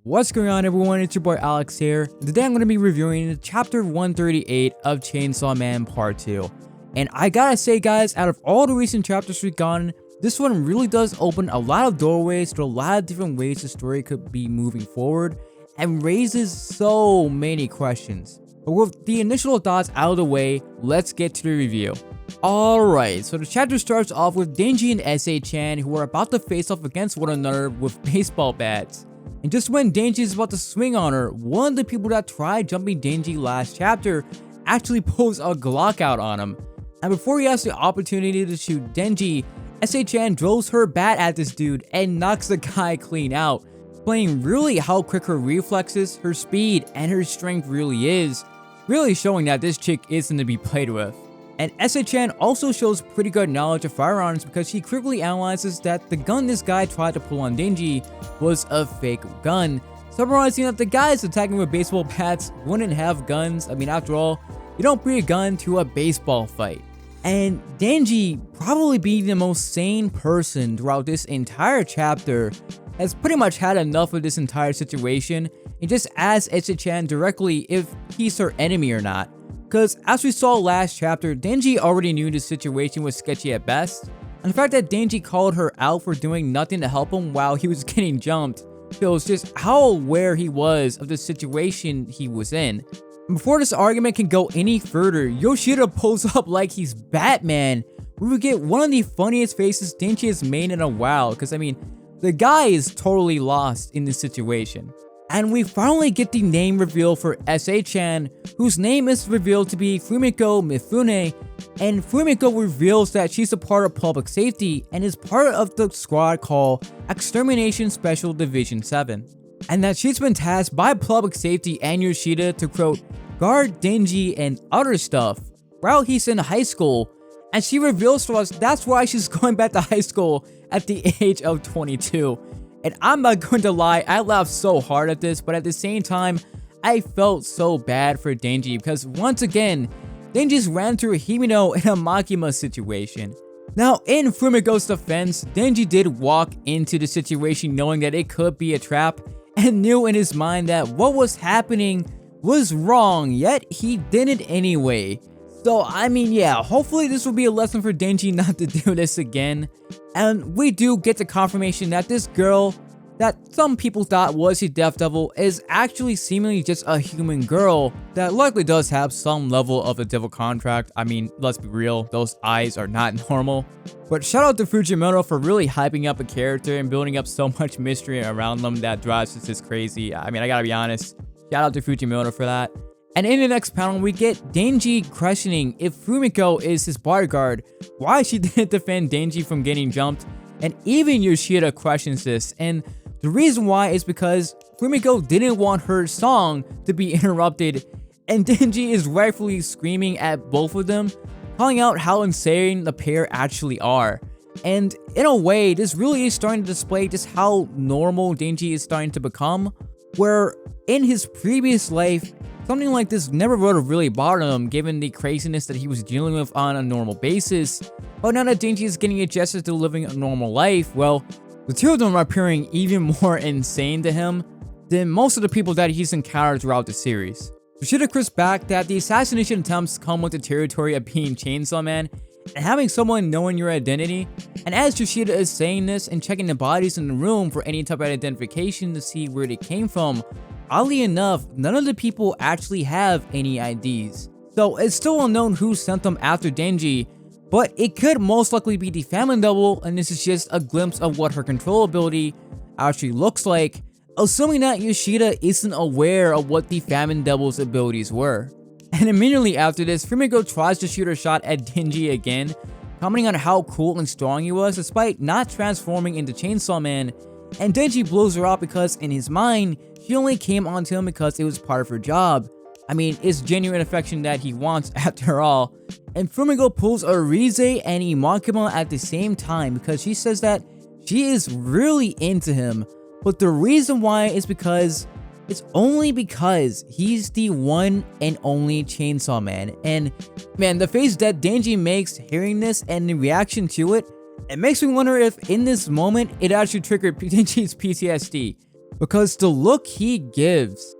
What's going on, everyone? It's your boy Alex here. Today I'm going to be reviewing chapter 138 of Chainsaw Man Part 2. And I gotta say, guys, out of all the recent chapters we've gotten, this one really does open a lot of doorways to a lot of different ways the story could be moving forward and raises so many questions. But with the initial thoughts out of the way, let's get to the review. Alright, so the chapter starts off with Denji and S.H.Chan who are about to face off against one another with baseball bats. And just when Denji is about to swing on her, one of the people that tried jumping Denji last chapter actually pulls a Glock out on him. And before he has the opportunity to shoot Denji, S.H.Chan throws her bat at this dude and knocks the guy clean out, displaying really how quick her reflexes, her speed, and her strength really is, really showing that this chick isn't to be played with. And S.H.Chan also shows pretty good knowledge of firearms because she quickly analyzes that the gun this guy tried to pull on Denji was a fake gun, summarizing that the guys attacking with baseball bats wouldn't have guns. I mean, after all, you don't bring a gun to a baseball fight. And Denji, probably being the most sane person throughout this entire chapter, has pretty much had enough of this entire situation and just asks S.H.Chan directly if he's her enemy or not. Because as we saw last chapter, Denji already knew the situation was sketchy at best, and the fact that Denji called her out for doing nothing to help him while he was getting jumped shows just how aware he was of the situation he was in. And before this argument can go any further, Yoshida pulls up like he's Batman. We would get one of the funniest faces Denji has made in a while, because I mean, the guy is totally lost in this situation. And we finally get the name reveal for S.H.Chan, whose name is revealed to be Fumiko Mifune, and Fumiko reveals that she's a part of public safety and is part of the squad called Extermination Special Division 7. And that she's been tasked by public safety and Yoshida to, quote, guard Denji and other stuff while he's in high school, and she reveals to us that's why she's going back to high school at the age of 22. And I'm not going to lie, I laughed so hard at this, but at the same time, I felt so bad for Denji because once again, Denji's ran through Himino in a Makima situation. Now, in Fumiko's defense, Denji did walk into the situation knowing that it could be a trap and knew in his mind that what was happening was wrong, yet he did it anyway. So, I mean, yeah, hopefully this will be a lesson for Denji not to do this again. And we do get the confirmation that this girl that some people thought was a Death Devil is actually seemingly just a human girl that likely does have some level of a devil contract. I mean, let's be real, those eyes are not normal. But shout out to Fujimoto for really hyping up a character and building up so much mystery around them that drives us just crazy. I mean, I gotta be honest, shout out to Fujimoto for that. And in the next panel, we get Denji questioning if Fumiko is his bodyguard, why she didn't defend Denji from getting jumped, and even Yoshida questions this, and the reason why is because Fumiko didn't want her song to be interrupted, and Denji is rightfully screaming at both of them, calling out how insane the pair actually are. And in a way, this really is starting to display just how normal Denji is starting to become, where in his previous life, something like this never would have really bothered him given the craziness that he was dealing with on a normal basis. But now that Denji is getting adjusted to living a normal life, well, the two of them are appearing even more insane to him than most of the people that he's encountered throughout the series. Yoshida crisps back that the assassination attempts come with the territory of being Chainsaw Man and having someone knowing your identity. And as Yoshida is saying this and checking the bodies in the room for any type of identification to see where they came from, oddly enough, none of the people actually have any IDs. So it's still unknown who sent them after Denji, but it could most likely be the family double, and this is just a glimpse of what her control ability actually looks like, assuming that Yoshida isn't aware of what the family double's abilities were. And immediately after this, Fumiko tries to shoot her shot at Denji again, commenting on how cool and strong he was despite not transforming into Chainsaw Man, and Denji blows her out because in his mind, she only came onto him because it was part of her job. I mean, it's genuine affection that he wants after all. And Fumiko pulls a Rize and Imakima at the same time because she says that she is really into him. But the reason why is because it's only because he's the one and only Chainsaw Man. And man, the face that Denji makes hearing this and the reaction to it, it makes me wonder if in this moment it actually triggered Denji's PTSD. Because the look he gives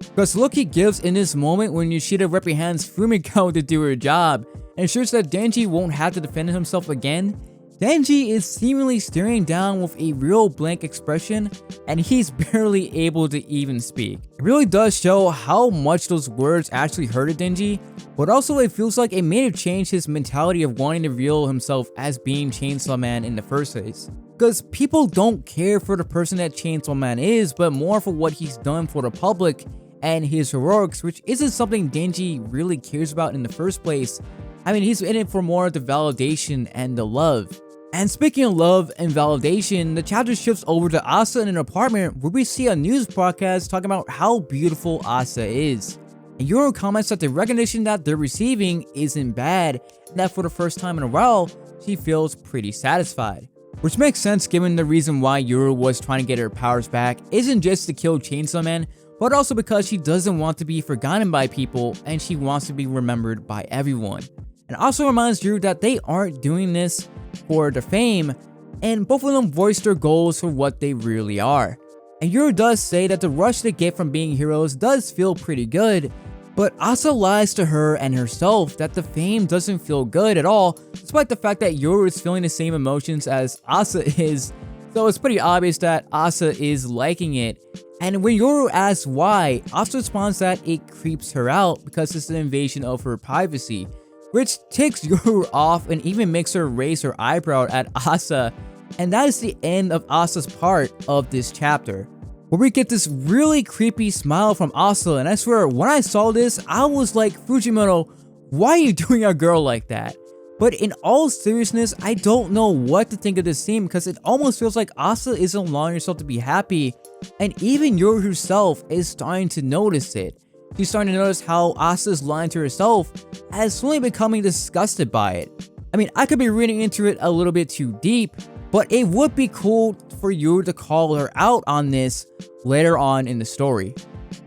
in this moment when Yoshida reprimands Fumiko to do her job and ensures that Denji won't have to defend himself again. Denji is seemingly staring down with a real blank expression, and he's barely able to even speak. It really does show how much those words actually hurted Denji, but also it feels like it may have changed his mentality of wanting to reveal himself as being Chainsaw Man in the first place. Because people don't care for the person that Chainsaw Man is, but more for what he's done for the public and his heroics, which isn't something Denji really cares about in the first place. I mean, he's in it for more of the validation and the love. And speaking of love and validation, the chapter shifts over to Asa in an apartment where we see a news broadcast talking about how beautiful Asa is. And Yoro comments that the recognition that they're receiving isn't bad, and that for the first time in a while, she feels pretty satisfied. Which makes sense given the reason why Yoro was trying to get her powers back isn't just to kill Chainsaw Man, but also because she doesn't want to be forgotten by people and she wants to be remembered by everyone. And also reminds Yoro that they aren't doing this for the fame, and both of them voice their goals for what they really are. And Yoro does say that the rush they get from being heroes does feel pretty good, but Asa lies to her and herself that the fame doesn't feel good at all, despite the fact that Yoro is feeling the same emotions as Asa is, so it's pretty obvious that Asa is liking it. And when Yoro asks why, Asa responds that it creeps her out because it's an invasion of her privacy, which ticks Yoro off and even makes her raise her eyebrow at Asa. And that is the end of Asa's part of this chapter, where we get this really creepy smile from Asa. And I swear, when I saw this, I was like, Fujimoto, why are you doing a girl like that? But in all seriousness, I don't know what to think of this scene because it almost feels like Asa isn't allowing herself to be happy, and even Yoro herself is starting to notice it. She's starting to notice how Asa's lying to herself as slowly becoming disgusted by it. I mean, I could be reading into it a little bit too deep, but it would be cool for Yoro to call her out on this later on in the story.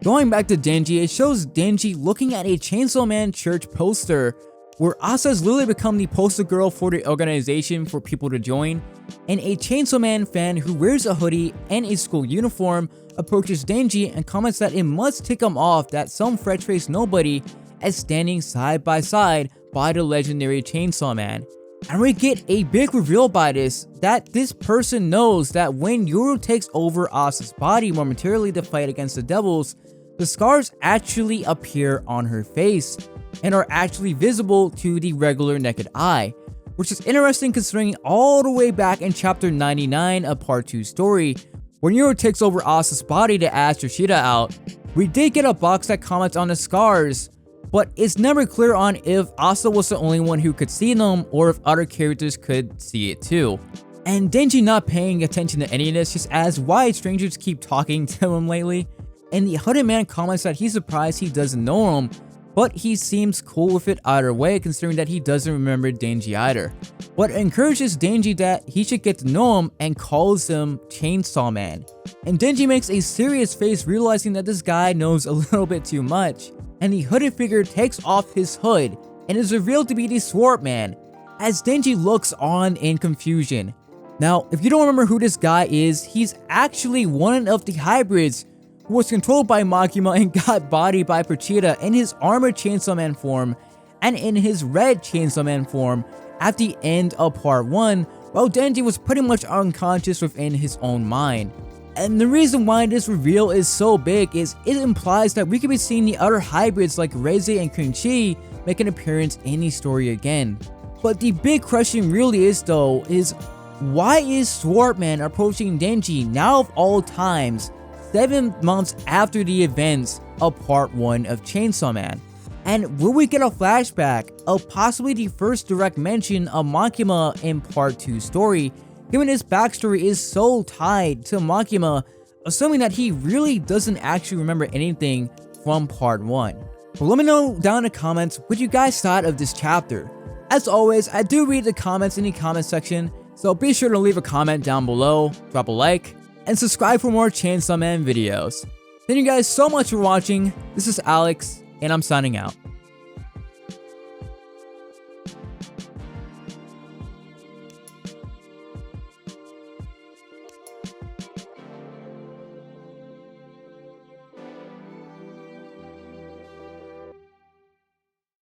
Going back to Denji, it shows Denji looking at a Chainsaw Man church poster where Asa has literally become the poster girl for the organization for people to join, and a Chainsaw Man fan who wears a hoodie and a school uniform approaches Denji and comments that it must tick him off that some fresh-faced nobody is standing side by side by the legendary Chainsaw Man. And we get a big reveal by this, that this person knows that when Yoro takes over Asa's body momentarily to fight against the devils, the scars actually appear on her face and are actually visible to the regular naked eye, which is interesting considering all the way back in chapter 99 of part 2 story, when Yoro takes over Asa's body to ask Yoshida out, we did get a box that comments on the scars, but it's never clear on if Asa was the only one who could see them or if other characters could see it too. And Denji not paying attention to any of this just asks why strangers keep talking to him lately, and the hooded man comments that he's surprised he doesn't know him, but he seems cool with it either way considering that he doesn't remember Denji either. But encourages Denji that he should get to know him and calls him Chainsaw Man. And Denji makes a serious face realizing that this guy knows a little bit too much, and the hooded figure takes off his hood and is revealed to be the Sword Man, as Denji looks on in confusion. Now, if you don't remember who this guy is, he's actually one of the hybrids who was controlled by Makima and got bodied by Pochita in his armored Chainsaw Man form and in his red Chainsaw Man form at the end of part 1, while Denji was pretty much unconscious within his own mind. And the reason why this reveal is so big is it implies that we could be seeing the other hybrids like Reize and Kunchi make an appearance in the story again. But the big question really is though, is why is Swordman approaching Denji now of all times, 7 months after the events of part 1 of Chainsaw Man? And will we get a flashback of possibly the first direct mention of Makima in part 2 story, given his backstory is so tied to Makima, assuming that he really doesn't actually remember anything from part 1? Well, let me know down in the comments what you guys thought of this chapter. As always, I do read the comments in the comment section, so be sure to leave a comment down below, drop a like, and subscribe for more Chainsaw Man videos. Thank you guys so much for watching. This is Alex, and I'm signing out.